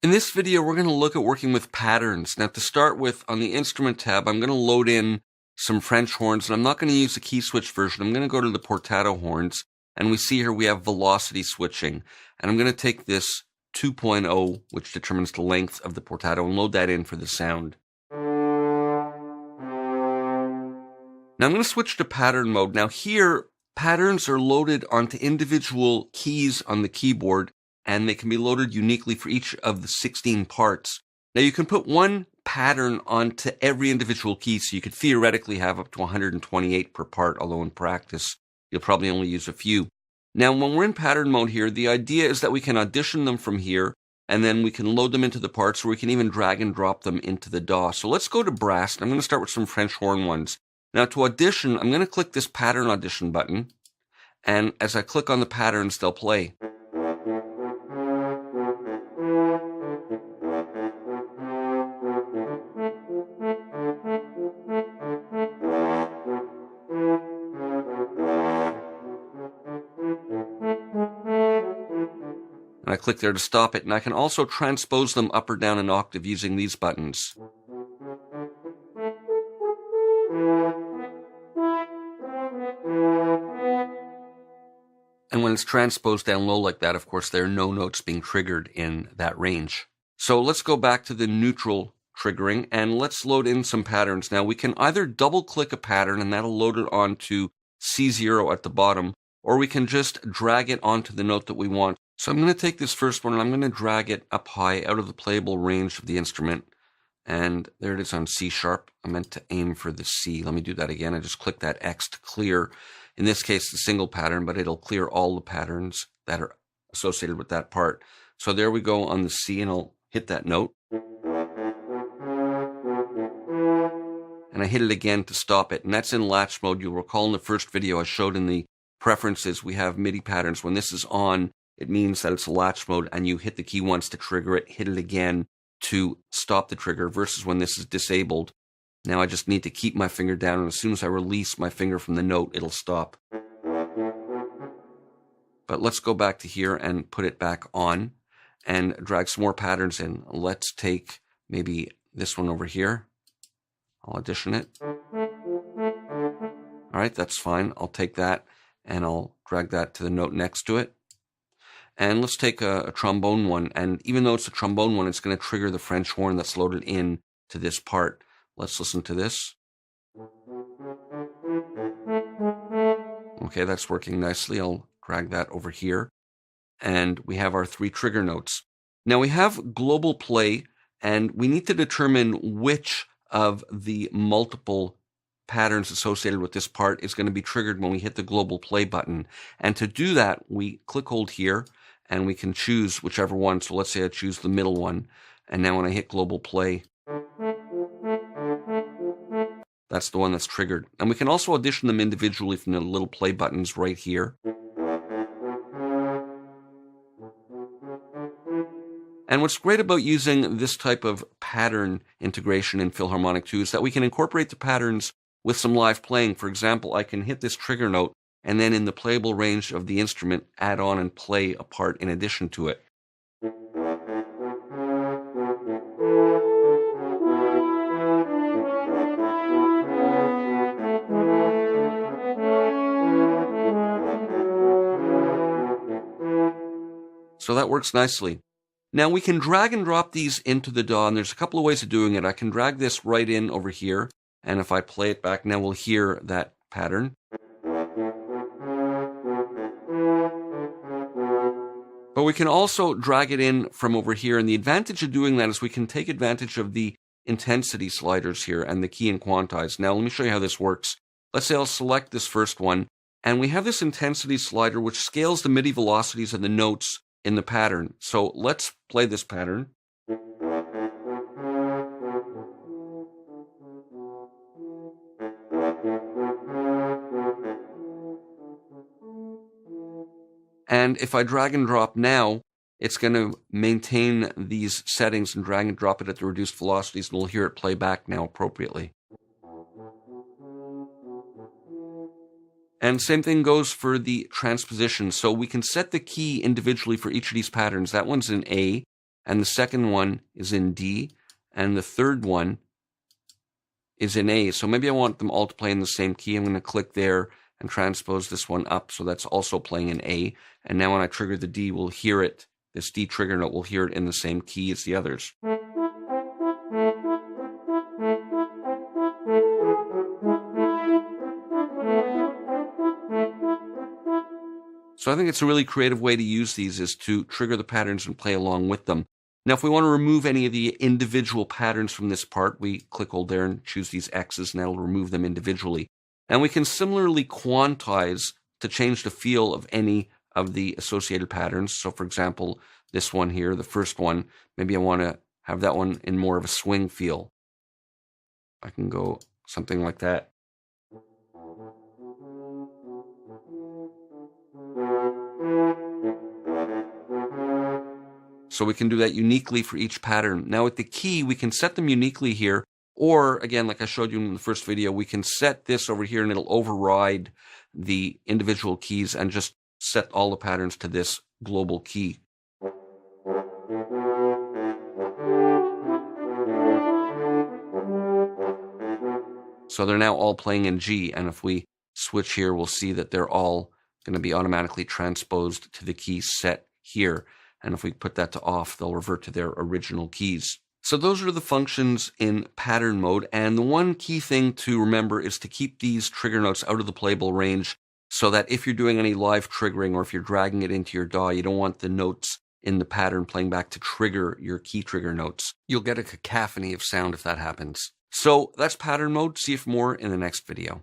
In this video, we're going to look at working with patterns. Now, to start with, on the Instrument tab, I'm going to load in some French horns, and I'm not going to use the key switch version. I'm going to go to the Portato horns, and we see here we have velocity switching. And I'm going to take this 2.0, which determines the length of the Portato, and load that in for the sound. Now, I'm going to switch to pattern mode. Now, here, patterns are loaded onto individual keys on the keyboard, and they can be loaded uniquely for each of the 16 parts. Now, you can put one pattern onto every individual key, so you could theoretically have up to 128 per part, although in practice, you'll probably only use a few. Now, when we're in pattern mode here, the idea is that we can audition them from here, and then we can load them into the parts, or we can even drag and drop them into the DAW. So let's go to brass, and I'm going to start with some French horn ones. Now, to audition, I'm going to click this pattern audition button, and as I click on the patterns, they'll play. And I click there to stop it, and I can also transpose them up or down an octave using these buttons. And when it's transposed down low like that, of course, there are no notes being triggered in that range. So let's go back to the neutral triggering, and let's load in some patterns. Now, we can either double-click a pattern, and that'll load it onto C0 at the bottom, or we can just drag it onto the note that we want. So I'm going to take this first one, and I'm going to drag it up high out of the playable range of the instrument. And there it is on C sharp. I meant to aim for the C. Let me do that again. I just click that X to clear, in this case, the single pattern, but it'll clear all the patterns that are associated with that part. So there we go on the C, and I'll hit that note. And I hit it again to stop it. And that's in latch mode. You'll recall in the first video I showed in the preferences, we have MIDI patterns. When this is on, it means that it's a latch mode, and you hit the key once to trigger it, hit it again to stop the trigger, versus when this is disabled. Now I just need to keep my finger down, and as soon as I release my finger from the note, it'll stop. But let's go back to here and put it back on and drag some more patterns in. Let's take maybe this one over here. I'll audition it. All right, that's fine. I'll take that and I'll drag that to the note next to it. And let's take a trombone one. And even though it's a trombone one, it's going to trigger the French horn that's loaded in to this part. Let's listen to this. Okay, that's working nicely. I'll drag that over here. And we have our 3 trigger notes. Now we have global play, and we need to determine which of the multiple patterns associated with this part is going to be triggered when we hit the global play button. And to do that, we click hold here, and we can choose whichever one. So let's say I choose the middle one. And now when I hit global play, that's the one that's triggered. And we can also audition them individually from the little play buttons right here. And what's great about using this type of pattern integration in Philharmonic 2 is that we can incorporate the patterns with some live playing. For example, I can hit this trigger note, and then in the playable range of the instrument, add on and play a part in addition to it. So that works nicely. Now we can drag and drop these into the DAW, and there's a couple of ways of doing it. I can drag this right in over here, and if I play it back, now we'll hear that pattern. But we can also drag it in from over here, and the advantage of doing that is we can take advantage of the intensity sliders here and the key and quantize. Now let me show you how this works. Let's say I'll select this first one, and we have this intensity slider which scales the MIDI velocities of the notes in the pattern. So let's play this pattern. And if I drag and drop now, it's going to maintain these settings and drag and drop it at the reduced velocities, and we'll hear it play back now appropriately. And same thing goes for the transposition. So we can set the key individually for each of these patterns. That one's in A, and the second one is in D, and the third one is in A. So maybe I want them all to play in the same key. I'm going to click there and transpose this one up, so that's also playing in A. And now when I trigger the D, we'll hear it, this D trigger note, we'll hear it in the same key as the others. So I think it's a really creative way to use these, is to trigger the patterns and play along with them. Now, if we want to remove any of the individual patterns from this part, we click hold there and choose these X's, and that'll remove them individually. And we can similarly quantize to change the feel of any of the associated patterns. So for example, this one here, the first one, maybe I want to have that one in more of a swing feel. I can go something like that. So we can do that uniquely for each pattern. Now with the key, we can set them uniquely here, or again, like I showed you in the first video, we can set this over here and it'll override the individual keys and just set all the patterns to this global key. So they're now all playing in G, and if we switch here, we'll see that they're all going to be automatically transposed to the key set here. And if we put that to off, they'll revert to their original keys. So those are the functions in pattern mode. And the one key thing to remember is to keep these trigger notes out of the playable range, so that if you're doing any live triggering or if you're dragging it into your DAW, you don't want the notes in the pattern playing back to trigger your key trigger notes. You'll get a cacophony of sound if that happens. So that's pattern mode. See you for more in the next video.